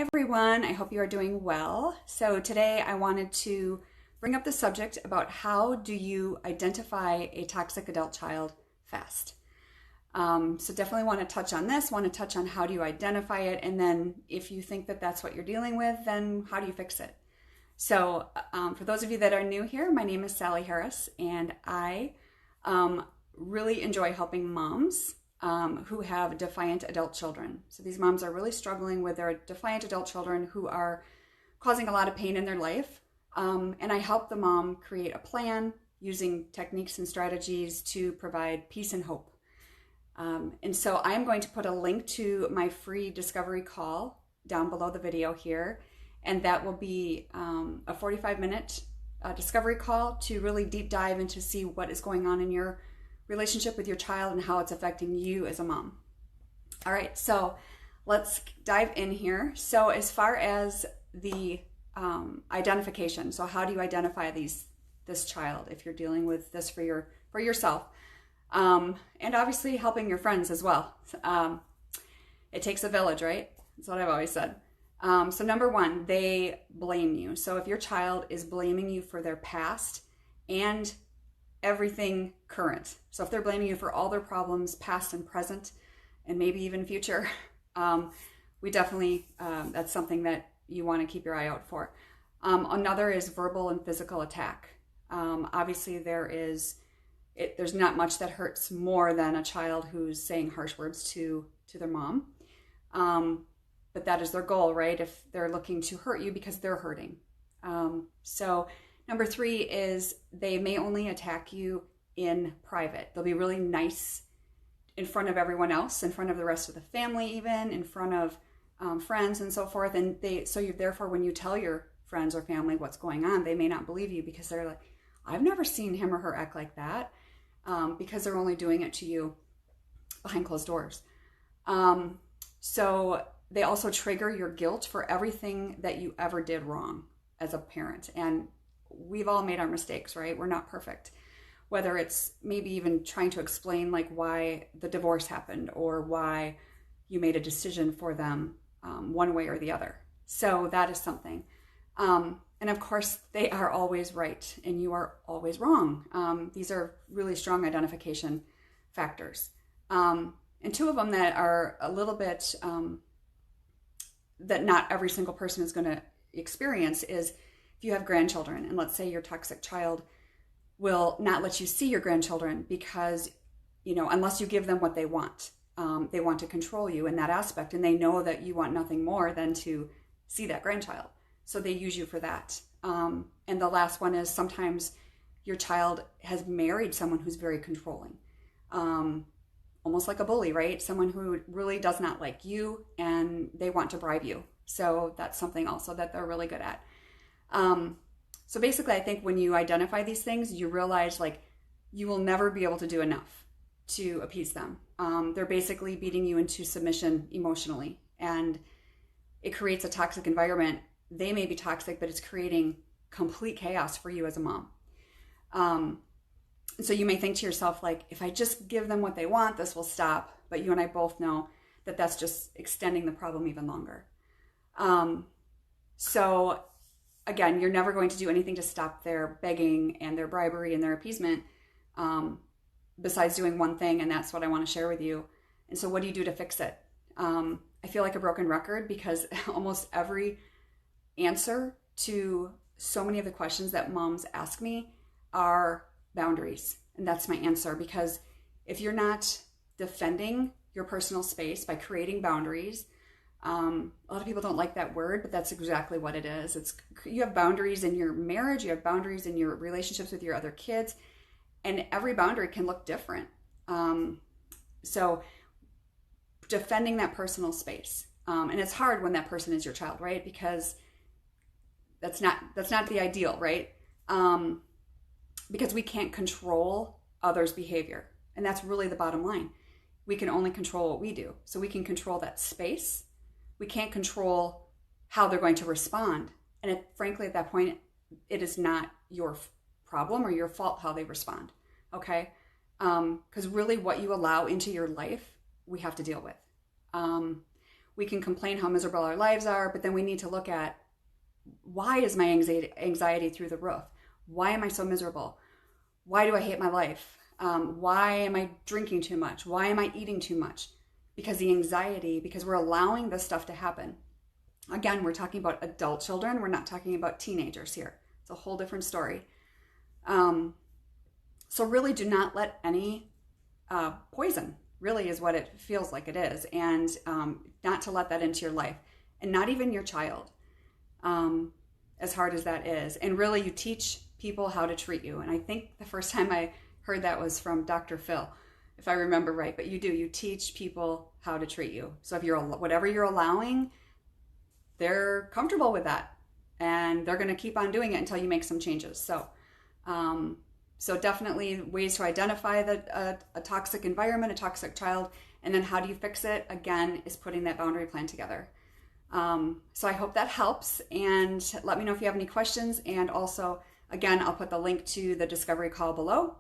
Hi everyone, I hope you are doing well. So today I wanted to bring up the subject about how do you identify a toxic adult child fast. So definitely want to touch on this, want to touch on how do you identify it, and then if you think that that's what you're dealing with, then how do you fix it? So for those of you that are new here, my name is Sally Harris, and I really enjoy helping moms who have defiant adult children. So these moms are really struggling with their defiant adult children who are causing a lot of pain in their life. And I help the mom create a plan using techniques and strategies to provide peace and hope. And so I'm going to put a link to my free discovery call down below the video here. And that will be a 45-minute discovery call to really deep dive into see what is going on in your relationship with your child and how it's affecting you as a mom. All right, so let's dive in here. So as far as the identification, so how do you identify this child if you're dealing with this for yourself, and obviously helping your friends as well. It takes a village, right? That's what I've always said. So number one, they blame you. So if your child is blaming you for their past and everything current, so if they're blaming you for all their problems, past and present, and maybe even future, we definitely, that's something that you want to keep your eye out for. Another is verbal and physical attack. Obviously there's not much that hurts more than a child who's saying harsh words to their mom. But that is their goal, right? If they're looking to hurt you because they're hurting. So number three is they may only attack you in private. They'll be really nice in front of everyone else, in front of the rest of the family, even in front of friends and so forth. And therefore, when you tell your friends or family what's going on, they may not believe you because they're like, I've never seen him or her act like that, because they're only doing it to you behind closed doors. So they also trigger your guilt for everything that you ever did wrong as a parent. And we've all made our mistakes, right? We're not perfect. Whether it's maybe even trying to explain like why the divorce happened or why you made a decision for them one way or the other. So that is something. And of course, they are always right and you are always wrong. These are really strong identification factors. And two of them that are a little bit, that not every single person is going to experience is if you have grandchildren, and let's say your toxic child will not let you see your grandchildren because, unless you give them what they want to control you in that aspect, and they know that you want nothing more than to see that grandchild. So they use you for that. And the last one is sometimes your child has married someone who's very controlling, almost like a bully, right? Someone who really does not like you and they want to bribe you. So that's something also that they're really good at. So basically, I think when you identify these things, you realize like you will never be able to do enough to appease them. They're basically beating you into submission emotionally, and it creates a toxic environment. They may be toxic, but it's creating complete chaos for you as a mom. So you may think to yourself, like, if I just give them what they want, this will stop. But you and I both know that that's just extending the problem even longer. So again, you're never going to do anything to stop their begging and their bribery and their appeasement, besides doing one thing, and that's what I want to share with you. And so what do you do to fix it? I feel like a broken record because almost every answer to so many of the questions that moms ask me are boundaries. And that's my answer, because if you're not defending your personal space by creating boundaries, a lot of people don't like that word, but that's exactly what it is. You have boundaries in your marriage, you have boundaries in your relationships with your other kids, and every boundary can look different. So defending that personal space, and it's hard when that person is your child, right? Because that's not the ideal, right? Because we can't control others' behavior, and that's really the bottom line. We can only control what we do. So we can control that space. We can't control how they're going to respond. And frankly, at that point, it is not your problem or your fault how they respond, okay? Because really what you allow into your life, we have to deal with. we can complain how miserable our lives are, but then we need to look at, why is my anxiety through the roof? Why am I so miserable? Why do I hate my life? Why am I drinking too much? Why am I eating too much? Because the anxiety, because we're allowing this stuff to happen. Again, we're talking about adult children. We're not talking about teenagers here. It's a whole different story. So really do not let any poison, really is what it feels like it is, and not to let that into your life, and not even your child, as hard as that is. And really, you teach people how to treat you. And I think the first time I heard that was from Dr. Phil, if I remember right. But you teach people how to treat you. So if whatever you're allowing, they're comfortable with that, and they're going to keep on doing it until you make some changes. So so definitely ways to identify a toxic environment, a toxic child, and then how do you fix it? Again, is putting that boundary plan together. So I hope that helps, and let me know if you have any questions. And also, again, I'll put the link to the discovery call below.